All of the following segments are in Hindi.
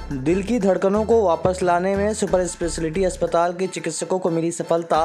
दिल की धड़कनों को वापस लाने में सुपर स्पेशलिटी अस्पताल के चिकित्सकों को मिली सफलता।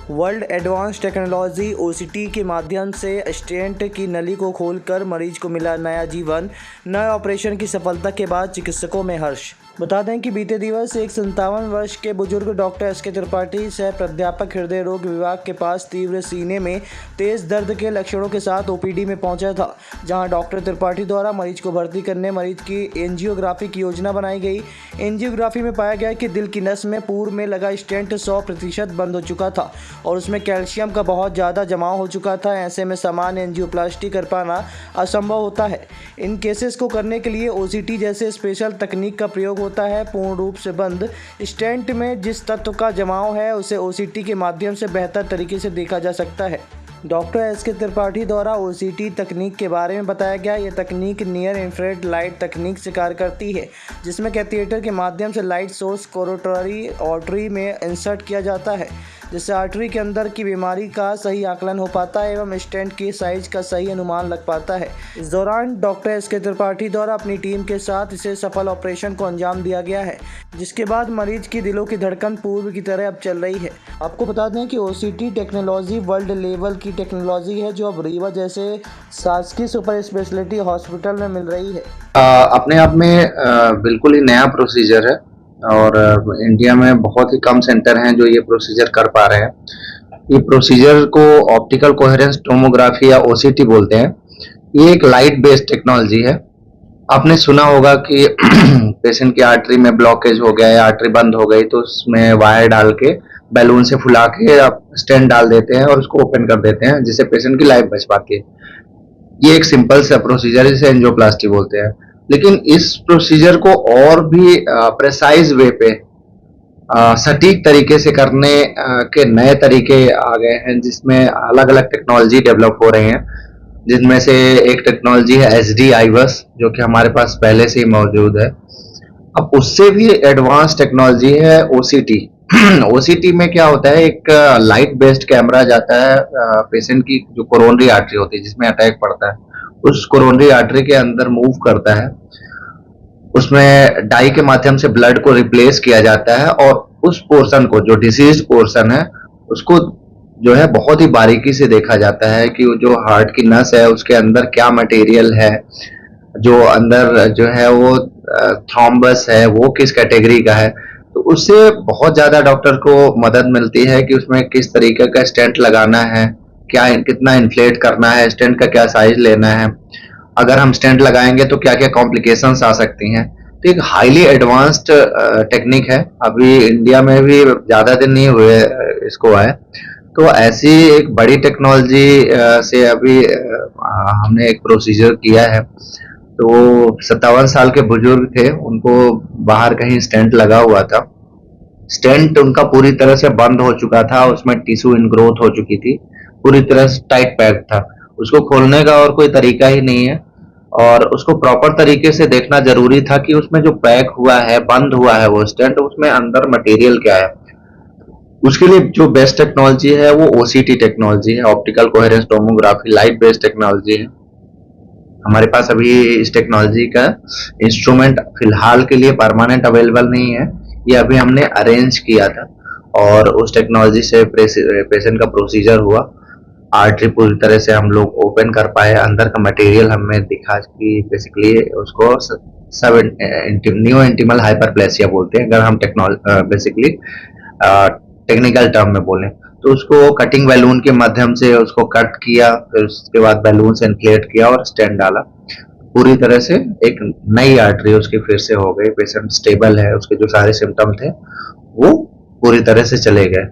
वर्ल्ड एडवांस टेक्नोलॉजी ओसीटी के माध्यम से स्टेंट की नली को खोलकर मरीज को मिला नया जीवन। नए ऑपरेशन की सफलता के बाद चिकित्सकों में हर्ष। बता दें कि बीते दिवस एक 57 वर्ष के बुजुर्ग डॉक्टर एसके त्रिपाठी सह प्राध्यापक हृदय रोग विभाग के पास तीव्र सीने में तेज दर्द के लक्षणों के साथ ओपीडी में पहुंचा था, जहां डॉक्टर त्रिपाठी द्वारा मरीज को भर्ती करने मरीज की एंजियोग्राफी की योजना बनाई गई। एंजियोग्राफी में पाया गया कि दिल की नस में पूर्व में लगा स्टेंट 100% बंद हो चुका था और उसमें कैल्शियम का बहुत ज़्यादा जमाव हो चुका था। ऐसे में सामान्य एंजियोप्लास्टी कर पाना असंभव होता है। इन केसेस को करने के लिए ओसीटी जैसे स्पेशल तकनीक का प्रयोग होता है। पूर्ण रूप से बंद स्टेंट में जिस तत्व का जमाव है उसे ओसीटी के माध्यम से बेहतर तरीके से देखा जा सकता है। डॉक्टर एसके त्रिपाठी द्वारा ओसीटी तकनीक के बारे में बताया गया। यह तकनीक नियर इंफ्रारेड लाइट तकनीक से कार्य करती है, जिसमें कैथेटर के माध्यम से लाइट सोर्स कोरोटरी आर्टरी में इंसर्ट किया जाता है, जिससे आर्टरी के अंदर की बीमारी का सही आकलन हो पाता है एवं स्टेंट की साइज का सही अनुमान लग पाता है। इस दौरान डॉक्टर एसके त्रिपाठी द्वारा अपनी टीम के साथ इसे सफल ऑपरेशन को अंजाम दिया गया है, जिसके बाद मरीज की दिलों की धड़कन पूर्व की तरह अब चल रही है। आपको बता दें कि ओसीटी टेक्नोलॉजी वर्ल्ड लेवल की टेक्नोलॉजी है, जो अब रीवा जैसे शासकीय सुपर स्पेशलिटी हॉस्पिटल में मिल रही है। अपने आप में बिल्कुल ही नया प्रोसीजर है और इंडिया में बहुत ही कम सेंटर हैं जो ये प्रोसीजर कर पा रहे हैं। ये प्रोसीजर को ऑप्टिकल कोहेरेंस टोमोग्राफी या ओसीटी बोलते हैं। ये एक लाइट बेस्ड टेक्नोलॉजी है। आपने सुना होगा कि पेशेंट की आर्टरी में ब्लॉकेज हो गया या आर्टरी बंद हो गई तो उसमें वायर डाल के बैलून से फुला के आप स्टेंट डाल देते हैं और उसको ओपन कर देते हैं, जिससे पेशेंट की लाइफ बच पाती है। ये एक सिंपल सा प्रोसीजर है जिसे एंजियोप्लास्टी बोलते हैं। लेकिन इस प्रोसीजर को और भी प्रेसाइज वे पे सटीक तरीके से करने के नए तरीके आ गए हैं, जिसमें अलग अलग टेक्नोलॉजी डेवलप हो रही हैं। जिनमें से एक टेक्नोलॉजी है एचडी आईवस, जो कि हमारे पास पहले से ही मौजूद है। अब उससे भी एडवांस टेक्नोलॉजी है ओसीटी। ओसीटी में क्या होता है, एक लाइट बेस्ड कैमरा जाता है पेशेंट की जो कोरोनरी आर्टरी होती है जिसमें अटैक पड़ता है, उस कोरोनरी आर्टरी के अंदर मूव करता है। उसमें डाई के माध्यम से ब्लड को रिप्लेस किया जाता है और उस पोर्शन को, जो डिसीज्ड पोर्शन है, उसको जो है बहुत ही बारीकी से देखा जाता है कि जो हार्ट की नस है उसके अंदर क्या मटेरियल है, जो अंदर जो है वो थ्रोम्बस है वो किस कैटेगरी का है। तो उससे बहुत ज्यादा डॉक्टर को मदद मिलती है कि उसमें किस तरीके का स्टेंट लगाना है, क्या कितना इन्फ्लेट करना है, स्टेंट का क्या साइज लेना है, अगर हम स्टेंट लगाएंगे तो क्या क्या कॉम्प्लिकेशंस आ सकती हैं। तो एक हाईली एडवांस्ड टेक्निक है। अभी इंडिया में भी ज्यादा दिन नहीं हुए इसको आए, तो ऐसी एक बड़ी टेक्नोलॉजी से अभी हमने एक प्रोसीजर किया है। तो 57 साल के बुजुर्ग थे, उनको बाहर कहीं स्टेंट लगा हुआ था। स्टेंट उनका पूरी तरह से बंद हो चुका था, उसमें टिश्यू इनग्रोथ हो चुकी थी, पूरी तरह से टाइट पैक था। उसको खोलने का और कोई तरीका ही नहीं है और उसको प्रॉपर तरीके से देखना जरूरी था कि उसमें जो पैक हुआ है, बंद हुआ है वो स्टेंट, उसमें अंदर मटेरियल क्या है। उसके लिए जो बेस्ट टेक्नोलॉजी है वो ओसीटी टेक्नोलॉजी है, optical coherence tomography, light based technology है। हमारे पास अभी इस टेक्नोलॉजी का इंस्ट्रूमेंट फिलहाल के लिए परमानेंट अवेलेबल नहीं है, ये अभी हमने अरेंज किया था और उस टेक्नोलॉजी से पेशेंट का प्रोसीजर हुआ। आर्टरी पूरी तरह से हम लोग ओपन कर पाए, अंदर का मटेरियल हमें दिखा कि बेसिकली उसको सब न्यू इंटिमल हाइपरप्लेसिया बोलते हैं, अगर हम बेसिकली टेक्निकल टर्म में बोलें तो। उसको कटिंग बैलून के माध्यम से उसको कट किया, फिर उसके बाद बैलून से इन्फ्लेट किया और स्टेंट डाला। पूरी तरह से एक नई आर्टरी उसकी फिर से हो गई, पेशेंट स्टेबल है, उसके जो सारे सिम्टम थे वो पूरी तरह से चले गए।